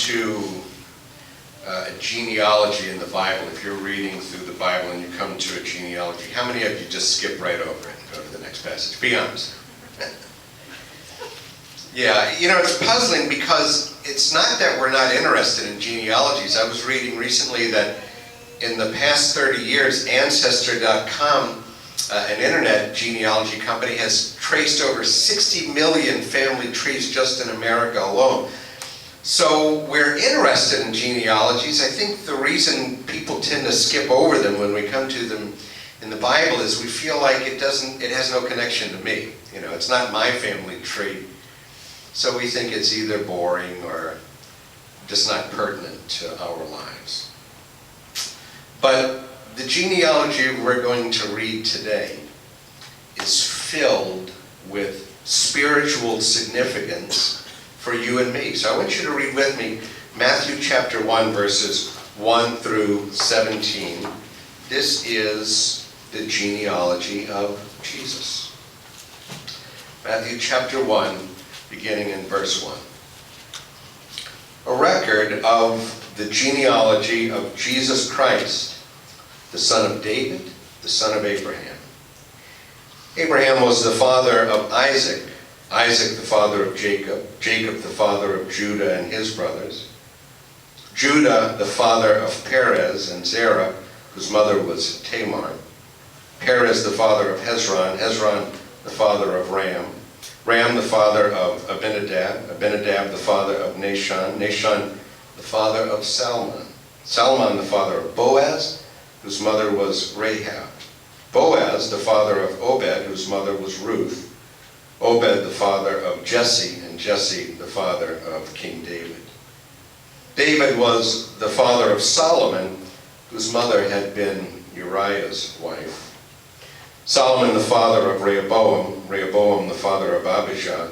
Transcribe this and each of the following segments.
to a genealogy in the Bible, if you're reading through the Bible and you come to a genealogy, how many of you just skip right over it and go to the next passage? Be honest. Yeah, it's puzzling because it's not that we're not interested in genealogies. I was reading recently that in the past 30 years, Ancestry.com, an internet genealogy company, has traced over 60 million family trees just in America alone. So we're interested in genealogies. I think the reason people tend to skip over them when we come to them in the Bible is we feel like it has no connection to me. It's not my family tree. So we think it's either boring or just not pertinent to our lives. But the genealogy we're going to read today is filled with spiritual significance for you and me. So I want you to read with me Matthew chapter 1, verses 1 through 17. This is the genealogy of Jesus. Matthew chapter 1, beginning in verse 1. A record of the genealogy of Jesus Christ, the son of David, the son of Abraham. Abraham was the father of Isaac, Isaac the father of Jacob, Jacob the father of Judah and his brothers, Judah the father of Perez and Zerah, whose mother was Tamar, Perez the father of Hezron, Hezron the father of Ram, Ram the father of Abinadab, Abinadab the father of Nahshon, Nahshon the father of Salmon, Salmon the father of Boaz, whose mother was Rahab, Boaz the father of Obed, whose mother was Ruth, Obed the father of Jesse, and Jesse the father of King David. David was the father of Solomon, whose mother had been Uriah's wife. Solomon the father of Rehoboam, Rehoboam the father of Abijah,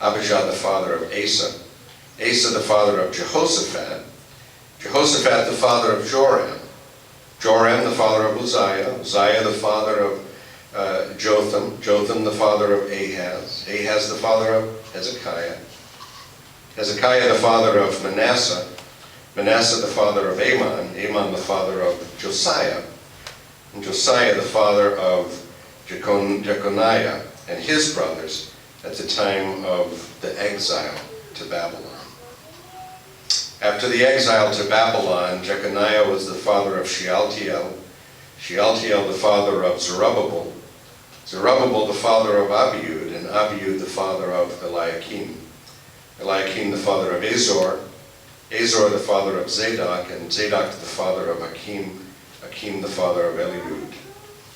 Abijah the father of Asa, Asa the father of Jehoshaphat, Jehoshaphat the father of Joram, Joram the father of Uzziah, Uzziah the father of Jotham, Jotham the father of Ahaz, Ahaz the father of Hezekiah, Hezekiah the father of Manasseh, Manasseh the father of Amon, Amon the father of Josiah, and Josiah the father of Jeconiah and his brothers at the time of the exile to Babylon. After the exile to Babylon, Jeconiah was the father of Shealtiel, Shealtiel the father of Zerubbabel, Zerubbabel the father of Abiud, and Abiud the father of Eliakim, Eliakim the father of Azor, Azor the father of Zadok, and Zadok the father of Akim, Akim the father of Eliud,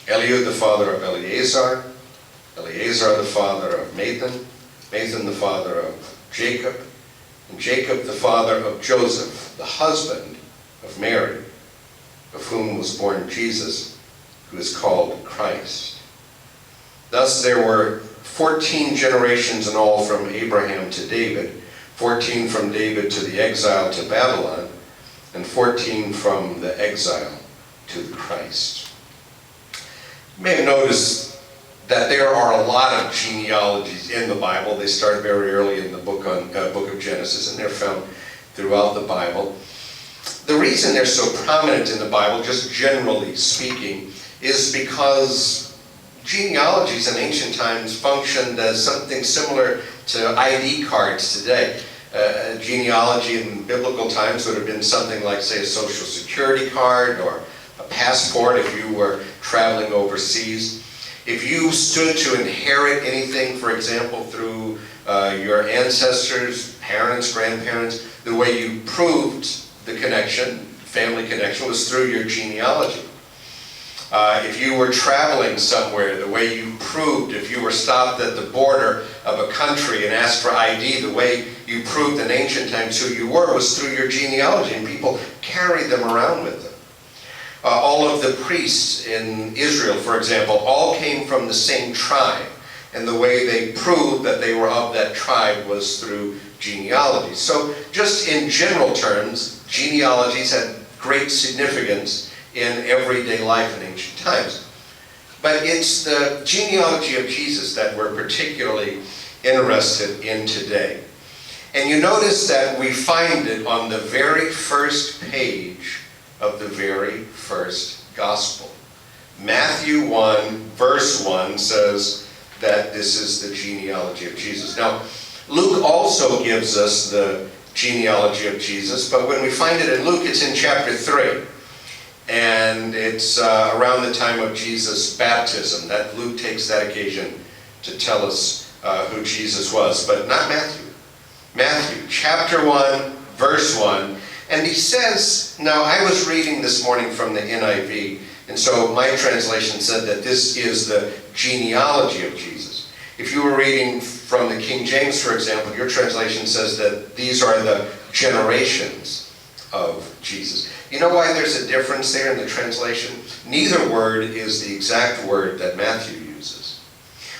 Eliud the father of Eleazar, Eleazar the father of Mathan, Mathan the father of Jacob, and Jacob the father of Joseph, the husband of Mary, of whom was born Jesus, who is called Christ. Thus there were 14 generations in all from Abraham to David, 14 from David to the exile to Babylon, and 14 from the exile to the Christ. You may have noticed that there are a lot of genealogies in the Bible. They start very early in the book of Genesis, and they're found throughout the Bible. The reason they're so prominent in the Bible, just generally speaking, is because genealogies in ancient times functioned as something similar to ID cards today. A genealogy in biblical times would have been something like, say, a social security card or a passport if you were traveling overseas. If you stood to inherit anything, for example, through your ancestors, parents, grandparents, the way you proved the connection, family connection, was through your genealogy. If you were traveling somewhere, the way you proved, if you were stopped at the border of a country and asked for ID, the way you proved in ancient times who you were was through your genealogy, and people carried them around with them. All of the priests in Israel, for example, all came from the same tribe, and the way they proved that they were of that tribe was through genealogy. So just in general terms, genealogies had great significance in everyday life in ancient times. But it's the genealogy of Jesus that we're particularly interested in today. And you notice that we find it on the very first page of the very first gospel. Matthew 1, verse 1 says that this is the genealogy of Jesus. Now, Luke also gives us the genealogy of Jesus, but when we find it in Luke, it's in chapter 3. And it's around the time of Jesus' baptism that Luke takes that occasion to tell us who Jesus was, but not Matthew. Matthew chapter 1, verse 1. And he says, now I was reading this morning from the NIV, and so my translation said that this is the genealogy of Jesus. If you were reading from the King James, for example, your translation says that these are the generations of Jesus. You know why there's a difference there in the translation? Neither word is the exact word that Matthew uses.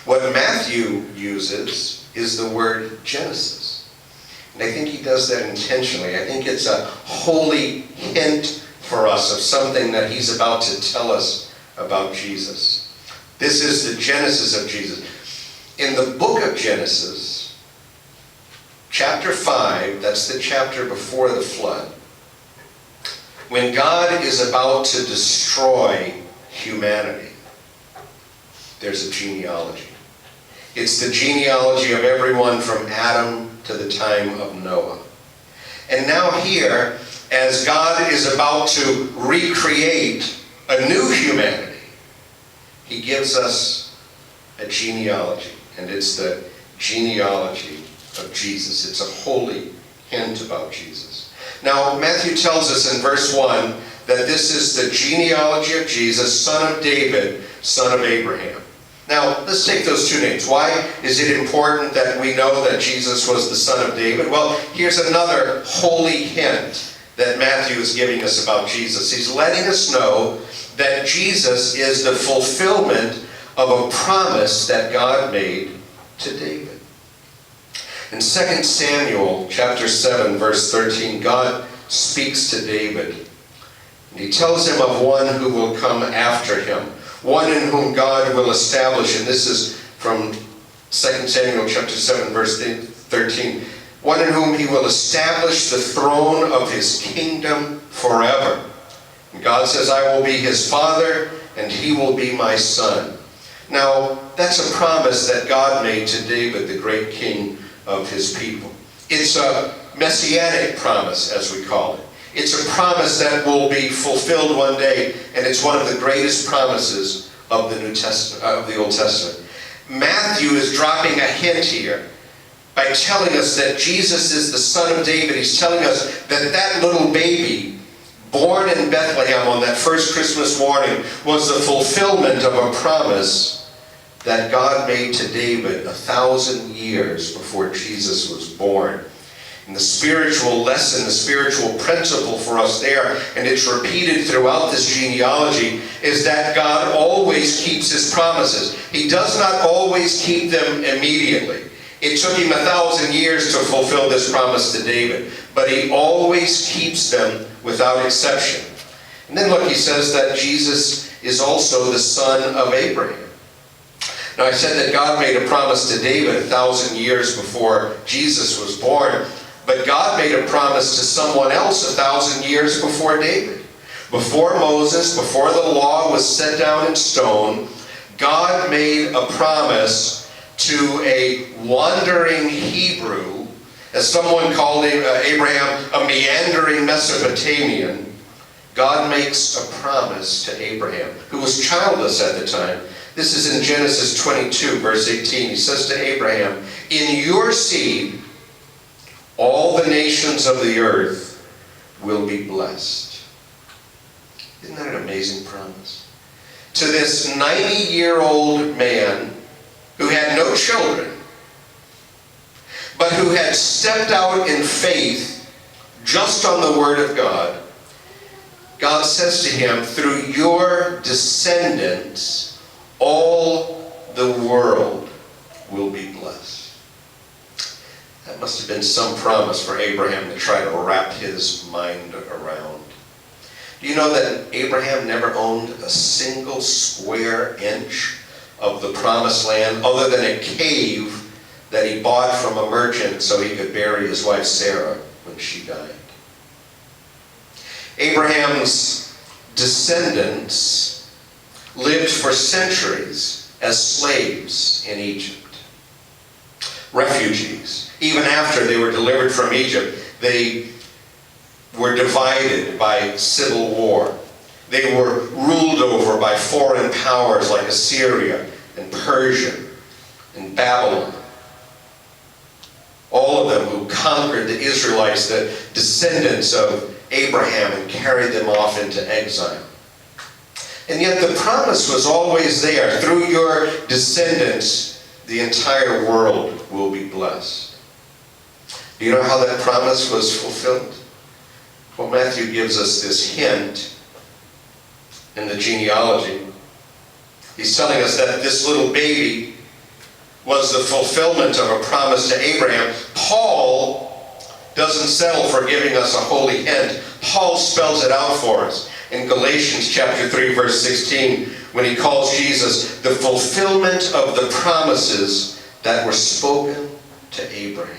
What Matthew uses is the word Genesis. And I think he does that intentionally. I think it's a holy hint for us of something that he's about to tell us about Jesus. This is the Genesis of Jesus. In the book of Genesis, chapter 5, that's the chapter before the flood, when God is about to destroy humanity, there's a genealogy. It's the genealogy of everyone from Adam to the time of Noah. And now here, as God is about to recreate a new humanity, he gives us a genealogy. And it's the genealogy of Jesus. It's a holy hint about Jesus. Now, Matthew tells us in verse 1 that this is the genealogy of Jesus, son of David, son of Abraham. Now, let's take those two names. Why is it important that we know that Jesus was the son of David? Well, here's another holy hint that Matthew is giving us about Jesus. He's letting us know that Jesus is the fulfillment of a promise that God made to David. In 2 Samuel chapter 7, verse 13, God speaks to David. And he tells him of one who will come after him, one in whom God will establish, and this is from 2 Samuel chapter 7, verse 13, one in whom he will establish the throne of his kingdom forever. And God says, I will be his father, and he will be my son. Now, that's a promise that God made to David, the great king of his people. It's a messianic promise, as we call it. It's a promise that will be fulfilled one day, and it's one of the greatest promises of the New Testament, of the Old Testament. Matthew is dropping a hint here by telling us that Jesus is the son of David. He's telling us that that little baby born in Bethlehem on that first Christmas morning was the fulfillment of a promise that God made to David 1,000 years before Jesus was born. And the spiritual lesson, the spiritual principle for us there, and it's repeated throughout this genealogy, is that God always keeps his promises. He does not always keep them immediately. It took him 1,000 years to fulfill this promise to David, but he always keeps them without exception. And then look, he says that Jesus is also the son of Abraham. Now, I said that God made a promise to David 1,000 years before Jesus was born, but God made a promise to someone else 1,000 years before David. Before Moses, before the law was set down in stone, God made a promise to a wandering Hebrew, as someone called Abraham, a meandering Mesopotamian. God makes a promise to Abraham, who was childless at the time. This is in Genesis 22, verse 18. He says to Abraham, in your seed, all the nations of the earth will be blessed. Isn't that an amazing promise? To this 90-year-old man who had no children, but who had stepped out in faith just on the word of God, God says to him, through your descendants, all the world will be blessed. That must have been some promise for Abraham to try to wrap his mind around. Do you know that Abraham never owned a single square inch of the promised land other than a cave that he bought from a merchant so he could bury his wife Sarah when she died. Abraham's descendants lived for centuries as slaves in Egypt. Refugees. Even after they were delivered from Egypt, they were divided by civil war. They were ruled over by foreign powers like Assyria and Persia and Babylon. All of them who conquered the Israelites, the descendants of Abraham, and carried them off into exile. And yet the promise was always there. Through your descendants, the entire world will be blessed. Do you know how that promise was fulfilled? Well, Matthew gives us this hint in the genealogy. He's telling us that this little baby was the fulfillment of a promise to Abraham. Paul doesn't settle for giving us a holy hint. Paul spells it out for us in Galatians chapter 3, verse 16, when he calls Jesus the fulfillment of the promises that were spoken to Abraham.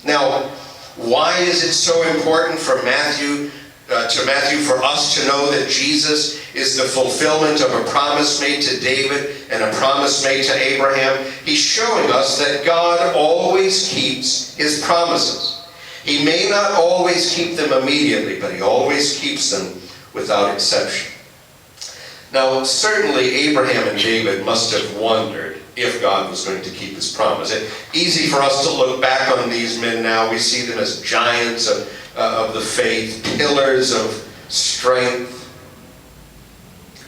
Now, why is it so important for Matthew for us to know that Jesus is the fulfillment of a promise made to David and a promise made to Abraham? He's showing us that God always keeps his promises. He may not always keep them immediately, but he always keeps them without exception. Now, certainly Abraham and David must have wondered if God was going to keep his promise. It's easy for us to look back on these men now. We see them as giants of the faith, pillars of strength.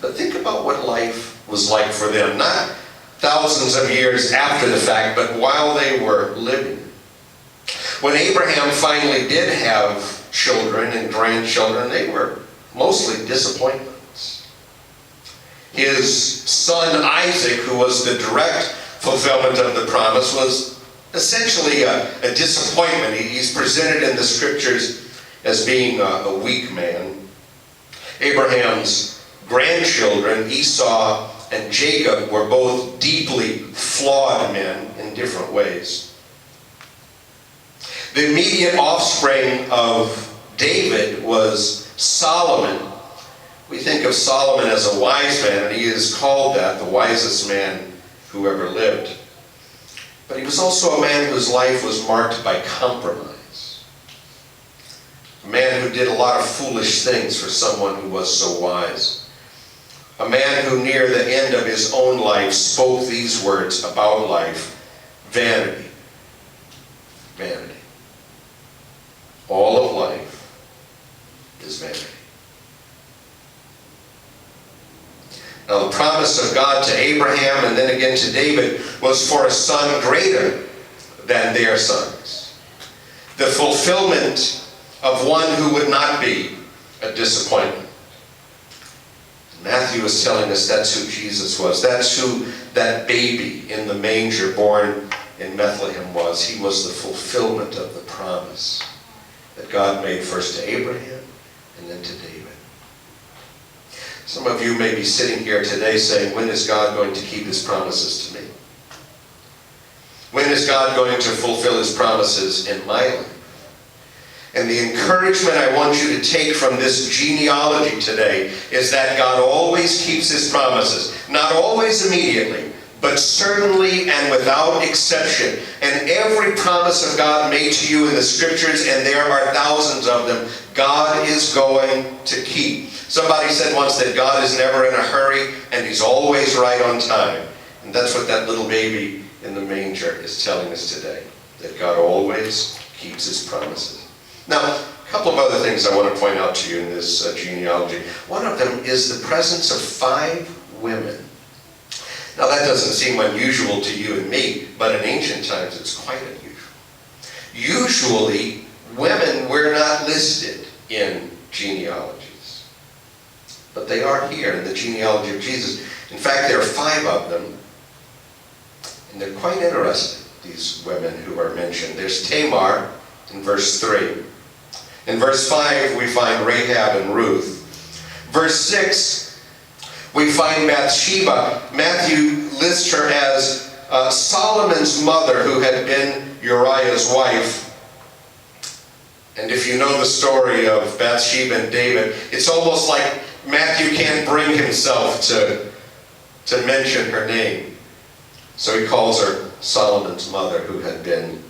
But think about what life was like for them. Not thousands of years after the fact, but while they were living. When Abraham finally did have children and grandchildren, they were mostly disappointments. His son Isaac, who was the direct fulfillment of the promise, was essentially a disappointment. He's presented in the scriptures as being a weak man. Abraham's grandchildren, Esau and Jacob, were both deeply flawed men in different ways. The immediate offspring of David was Solomon. We think of Solomon as a wise man, and he is called that, the wisest man who ever lived. But he was also a man whose life was marked by compromise. A man who did a lot of foolish things for someone who was so wise. A man who near the end of his own life spoke these words about life: vanity, vanity. All of life is vanity. Now, the promise of God to Abraham and then again to David was for a son greater than their sons. The fulfillment of one who would not be a disappointment. Matthew is telling us that's who Jesus was. That's who that baby in the manger born in Bethlehem was. He was the fulfillment of the promise that God made first to Abraham and then to David. Some of you may be sitting here today saying, when is God going to keep his promises to me? When is God going to fulfill his promises in my life? And the encouragement I want you to take from this genealogy today is that God always keeps his promises. Not always immediately, but certainly and without exception. And every promise of God made to you in the scriptures, and there are thousands of them, God is going to keep. Somebody said once that God is never in a hurry, and he's always right on time. And that's what that little baby in the manger is telling us today, that God always keeps his promises. Now, a couple of other things I want to point out to you in this genealogy. One of them is the presence of 5 women. Now, that doesn't seem unusual to you and me, but in ancient times it's quite unusual. Usually, women were not listed in genealogies, but they are here in the genealogy of Jesus. In fact, there are 5 of them, and they're quite interesting, these women who are mentioned. There's Tamar in verse 3. In verse 5, we find Rahab and Ruth. Verse 6, we find Bathsheba. Matthew lists her as Solomon's mother, who had been Uriah's wife. And if you know the story of Bathsheba and David, it's almost like Matthew can't bring himself to mention her name. So he calls her Solomon's mother, who had been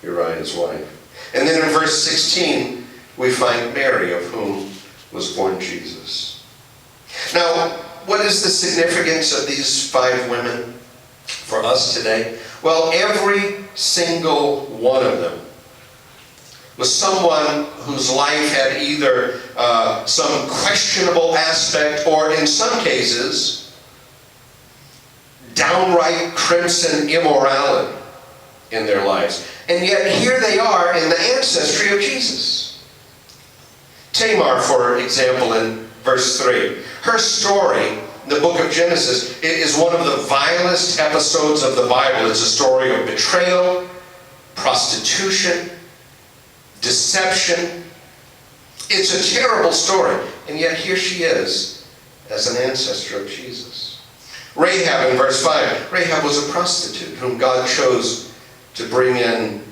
Uriah's wife. And then in verse 16, we find Mary, of whom was born Jesus. Now, what is the significance of these 5 women for us today? Well, every single one of them was someone whose life had either some questionable aspect or, in some cases, downright crimson immorality in their lives. And yet here they are in the ancestry of Jesus. Tamar, for example, in verse 3. Her story, the book of Genesis, it is one of the vilest episodes of the Bible. It's a story of betrayal, prostitution, deception. It's a terrible story. And yet here she is as an ancestor of Jesus. Rahab in verse 5. Rahab was a prostitute whom God chose to bring in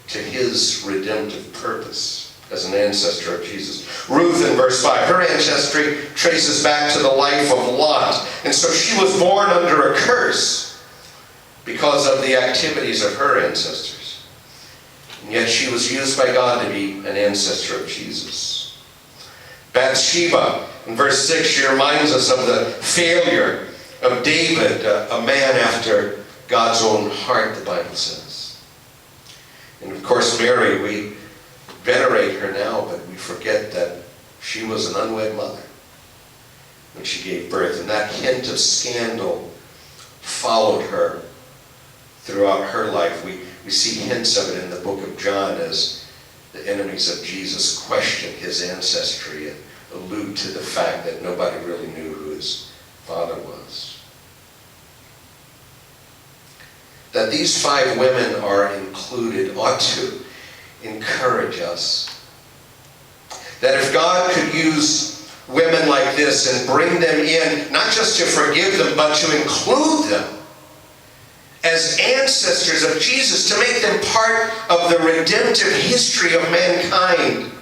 to his redemptive purpose as an ancestor of Jesus. Ruth in verse 5. Her ancestry traces back to the life of Lot. And so she was born under a curse because of the activities of her ancestors. And yet she was used by God to be an ancestor of Jesus. Bathsheba, in verse 6, she reminds us of the failure of David, a man after God's own heart, the Bible says. And of course, Mary, we venerate her now, but we forget that she was an unwed mother when she gave birth. And that hint of scandal followed her throughout her life. We see hints of it in the book of John as the enemies of Jesus question his ancestry and allude to the fact that nobody really knew who his father was. That these 5 women are included ought to encourage us. That if God could use women like this and bring them in, not just to forgive them, but to include them as ancestors of Jesus, to make them part of the redemptive history of mankind,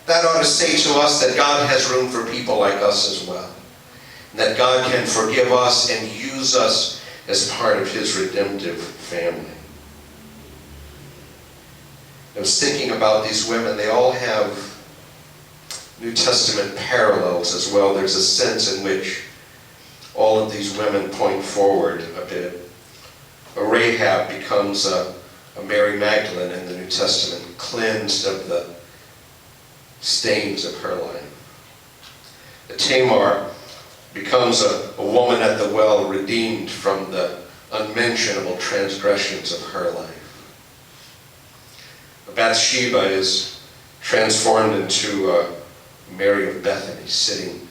that ought to say to us that God has room for people like us as well. And that God can forgive us and use us as part of his redemptive family. I was thinking about these women. They all have New Testament parallels as well. There's a sense in which all of these women point forward a bit. A Rahab becomes a Mary Magdalene in the New Testament, cleansed of the stains of her life. A Tamar becomes a woman at the well, redeemed from the unmentionable transgressions of her life. Bathsheba is transformed into Mary of Bethany, sitting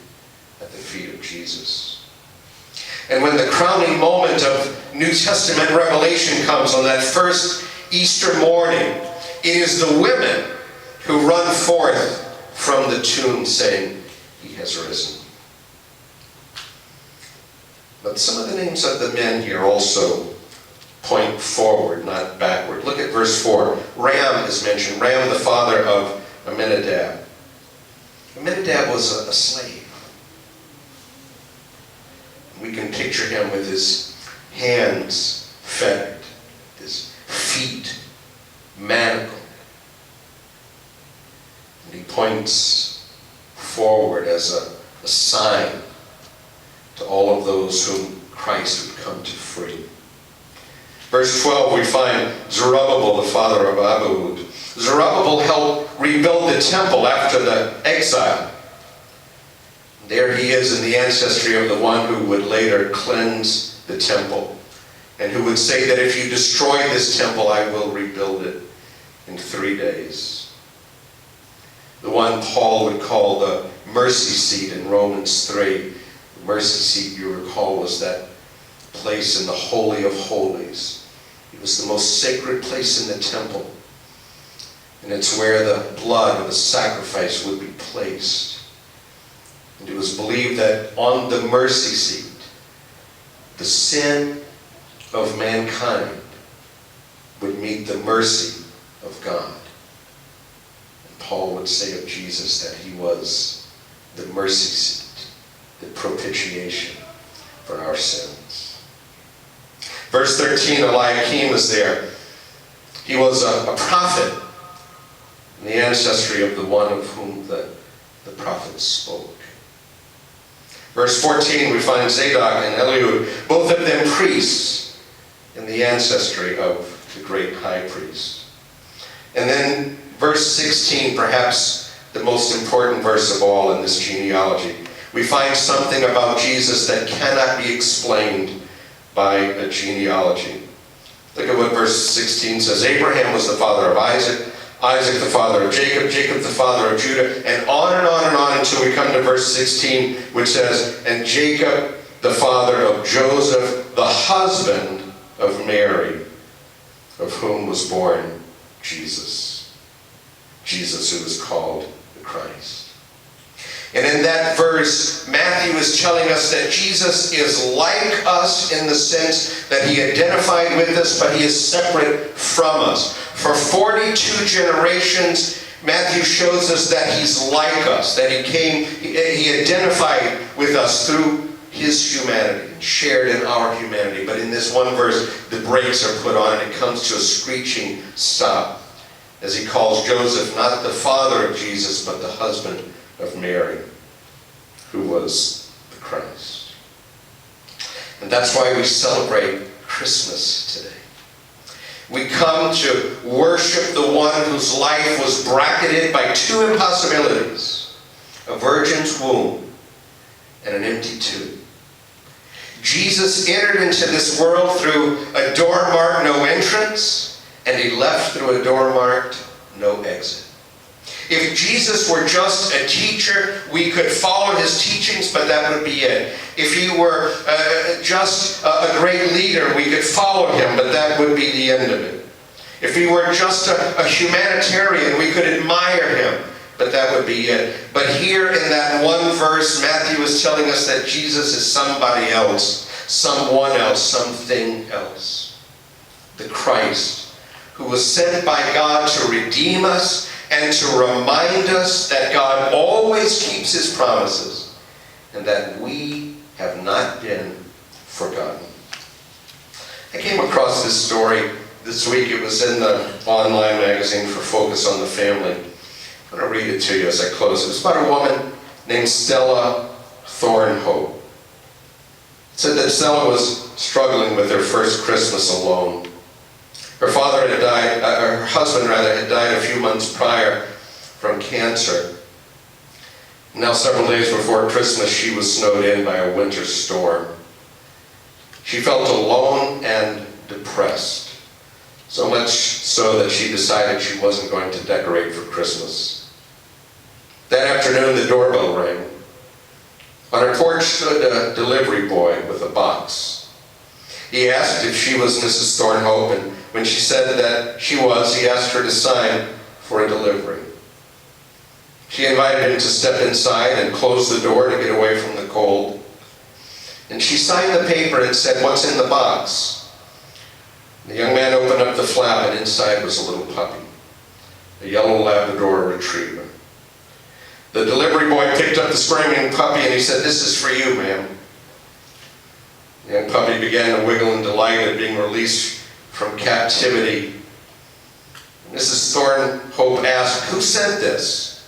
at the feet of Jesus. And when the crowning moment of New Testament revelation comes on that first Easter morning, it is the women who run forth from the tomb saying, "He has risen." But some of the names of the men here also point forward, not backward. Look at verse 4. Ram is mentioned. Ram, the father of Amminadab. Amminadab was a slave. We can picture him with his hands fettered, his feet manacled. And he points forward as a sign to all of those whom Christ would come to free. Verse 12, we find Zerubbabel, the father of Abiud. Zerubbabel helped rebuild the temple after the exile. There he is in the ancestry of the one who would later cleanse the temple, and who would say that if you destroy this temple, I will rebuild it in 3 days. The one Paul would call the mercy seat in Romans 3. The mercy seat, you recall, was that place in the Holy of Holies. It was the most sacred place in the temple. And it's where the blood of the sacrifice would be placed. And it was believed that on the mercy seat, the sin of mankind would meet the mercy of God. And Paul would say of Jesus that he was the mercy seat, the propitiation for our sins. Verse 13, Eliakim is there. He was a prophet in the ancestry of the one of whom the prophets spoke. Verse 14, we find Zadok and Eliud, both of them priests in the ancestry of the great high priest. And then verse 16, perhaps the most important verse of all in this genealogy, we find something about Jesus that cannot be explained by a genealogy. Look at what verse 16 says. Abraham was the father of Isaac, Isaac the father of Jacob, Jacob the father of Judah, and on and on and on until we come to verse 16, which says, and Jacob the father of Joseph, the husband of Mary, of whom was born Jesus. Jesus, who is called the Christ. And in that verse, Matthew is telling us that Jesus is like us in the sense that he identified with us, but he is separate from us. For 42 generations, Matthew shows us that he's like us, that he identified with us through his humanity, shared in our humanity. But in this one verse, the brakes are put on and it comes to a screeching stop as he calls Joseph not the father of Jesus, but the husband of Mary, who was the Christ. And that's why we celebrate Christmas today. We come to worship the one whose life was bracketed by two impossibilities: a virgin's womb and an empty tomb. Jesus entered into this world through a door marked no entrance, and he left through a door marked no exit. If Jesus were just a teacher, we could follow his teachings, but that would be it. If he were just a great leader, we could follow him, but that would be the end of it. If he were just a humanitarian, we could admire him, but that would be it. But here in that one verse, Matthew is telling us that Jesus is somebody else, someone else, something else. The Christ, who was sent by God to redeem us and to remind us that God always keeps his promises and that we have not been forgotten. I came across this story this week. It was in the online magazine for Focus on the Family. I'm going to read it to you as I close. It was about a woman named Stella Thornhope. It said that Stella was struggling with her first Christmas alone. Her father had died, her husband rather, had died a few months prior from cancer. Now, several days before Christmas, she was snowed in by a winter storm. She felt alone and depressed, so much so that she decided she wasn't going to decorate for Christmas. That afternoon, the doorbell rang. On her porch stood a delivery boy with a box. He asked if she was Mrs. Thornhope, and when she said that she was, he asked her to sign for a delivery. She invited him to step inside and close the door to get away from the cold. And she signed the paper and said, "What's in the box?" The young man opened up the flap, and inside was a little puppy, a yellow Labrador retriever. The delivery boy picked up the screaming puppy and he said, "This is for you, ma'am." The young puppy began to wiggle in delight at being released from captivity. Mrs. Thornhope asked, "Who sent this?"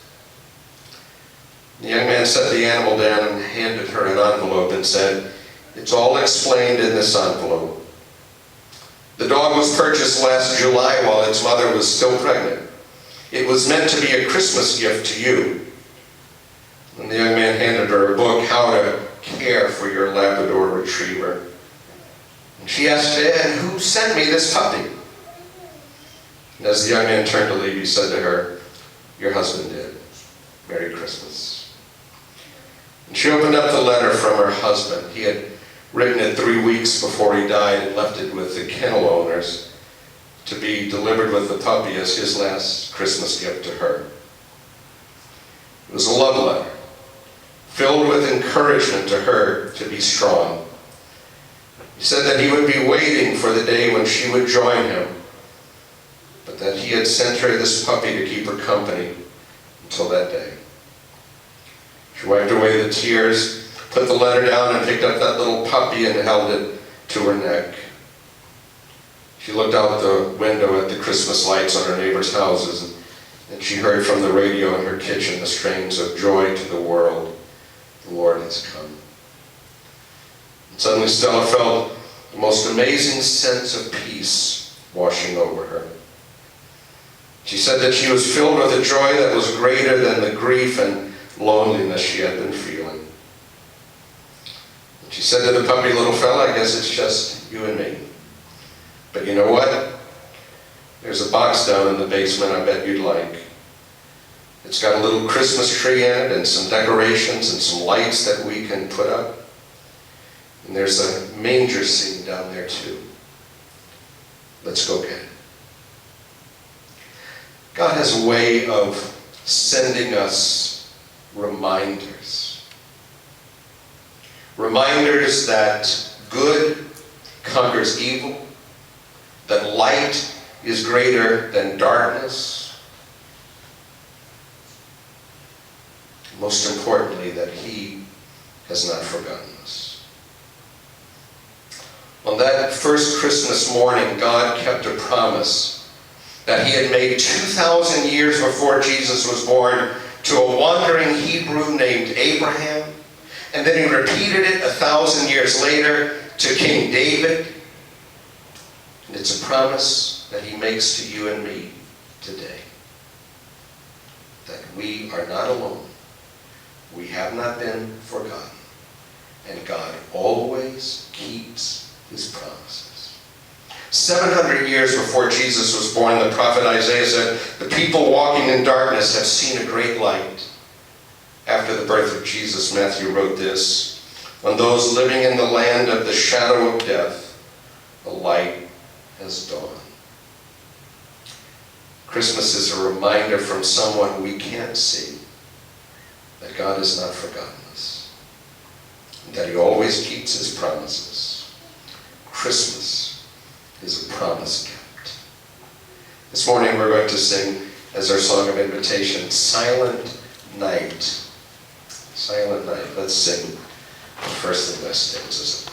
The young man set the animal down and handed her an envelope and said, "It's all explained in this envelope. The dog was purchased last July while its mother was still pregnant. It was meant to be a Christmas gift to you." And the young man handed her a book, How to Care for Your Labrador Retriever. And she asked, "And who sent me this puppy?" And as the young man turned to leave, he said to her, "Your husband did. Merry Christmas." And she opened up the letter from her husband. He had written it 3 weeks before he died and left it with the kennel owners to be delivered with the puppy as his last Christmas gift to her. It was a love letter, filled with encouragement to her to be strong. He said that he would be waiting for the day when she would join him, but that he had sent her this puppy to keep her company until that day. She wiped away the tears, put the letter down, and picked up that little puppy and held it to her neck. She looked out the window at the Christmas lights on her neighbors' houses, and she heard from the radio in her kitchen the strains of "Joy to the World, the Lord has come." And suddenly Stella felt the most amazing sense of peace washing over her. She said that she was filled with a joy that was greater than the grief and loneliness she had been feeling. And she said to the puppy, "Little fella, I guess it's just you and me. But you know what? There's a box down in the basement I bet you'd like. It's got a little Christmas tree in it and some decorations and some lights that we can put up. And there's a manger scene down there too. Let's go get it." God has a way of sending us reminders. Reminders that good conquers evil, that light is greater than darkness. Most importantly, that He has not forgotten us. On that first Christmas morning, God kept a promise that He had made 2,000 years before Jesus was born to a wandering Hebrew named Abraham, and then He repeated it 1,000 years later to King David. And it's a promise that He makes to you and me today, that we are not alone. We have not been forgotten, and God always keeps His promises. 700 years before Jesus was born, the prophet Isaiah said, "The people walking in darkness have seen a great light." After the birth of Jesus, Matthew wrote this, "On those living in the land of the shadow of death, a light has dawned." Christmas is a reminder from someone we can't see that God has not forgotten us, and that He always keeps His promises. Christmas is a promise kept. This morning we're going to sing, as our song of invitation, "Silent Night." Silent Night. Let's sing the first and last stanzas.